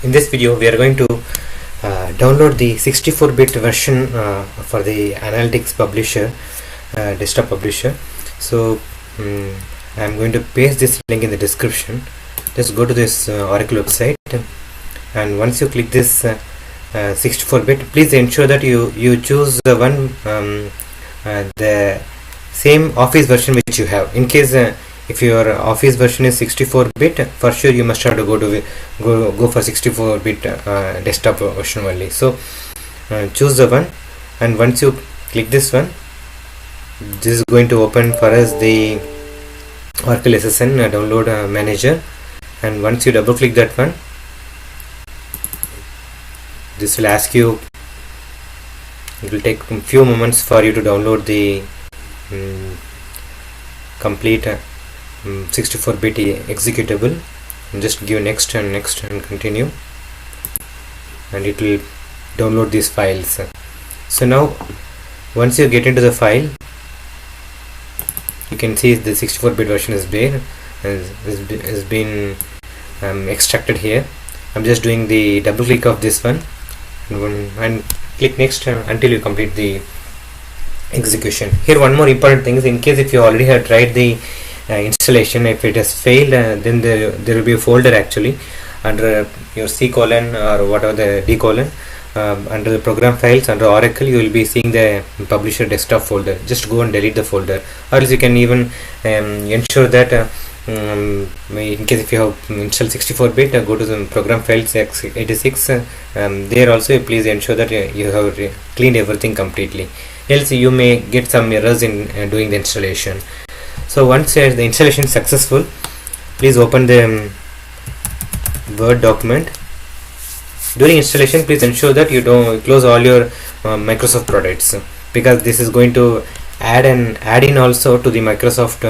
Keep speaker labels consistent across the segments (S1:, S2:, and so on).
S1: In this video we are going to download the 64-bit version for the analytics publisher, desktop publisher. So I'm going to paste this link in the description. Just go to this Oracle website, and once you click this 64-bit, please ensure that you choose the one the same Office version which you have. In case if your Office version is 64-bit, for sure you must have to go for 64-bit desktop version only. So choose the one, and once you click this one, this is going to open for us the Oracle SSN download manager. And once you double click that one, this will ask you, it will take a few moments for you to download the complete 64-bit executable. And just give next and next and continue, and it will download these files. So now once you get into the file, you can see the 64-bit version is there, has been extracted here. I'm just doing the double click of this one and click next until you complete the execution. Here one more important thing is, in case if you already have tried the installation, if it has failed, then there will be a folder actually under your C colon or whatever the D colon, under the program files under Oracle, you will be seeing the publisher desktop folder. Just go and delete the folder, or else you can even ensure that in case if you have installed 64-bit, go to the program files x86, there also please ensure that you have cleaned everything completely, else you may get some errors in doing the installation. So once the installation is successful, please open the Word document. During installation, please ensure that you don't close all your Microsoft products, because this is going to add in also to the Microsoft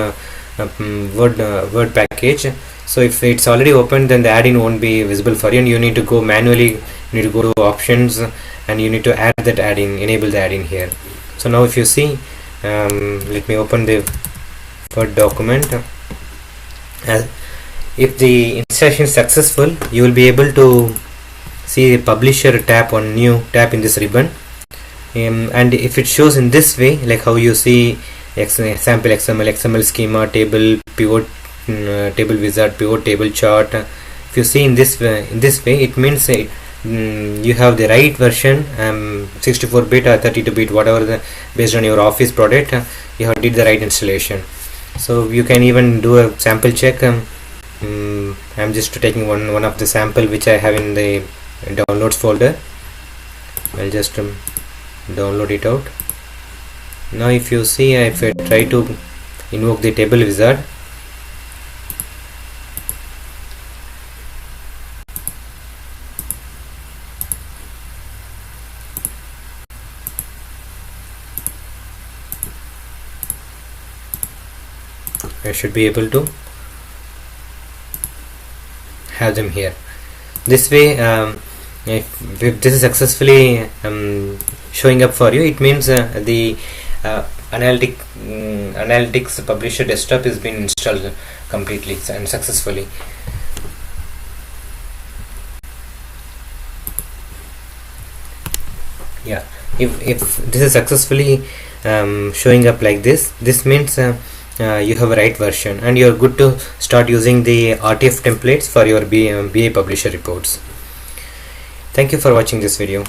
S1: Word package. So if it's already opened, then the add-in won't be visible for you, and you need to go manually. You need to go to options, and you need to add that add-in, enable the add-in here. So now if you see, let me open the Word document. If the installation is successful, you will be able to see the publisher tab on new tab in this ribbon, and if it shows in this way, like how you see sample XML schema, table pivot, table wizard, pivot table chart. If you see in this way, it means you have the right version, 64-bit or 32-bit, whatever based on your Office product, you have did the right installation. So you can even do a sample check. I'm just taking one of the sample which I have in the downloads folder. I'll just download it out. Now if you see, if I try to invoke the table wizard, I should be able to have them here. This way, if this is successfully showing up for you, it means the analytics publisher desktop has been installed completely and successfully. Yeah, if this is successfully showing up like this means you have a right version, and you are good to start using the RTF templates for your BA publisher reports. Thank you for watching this video.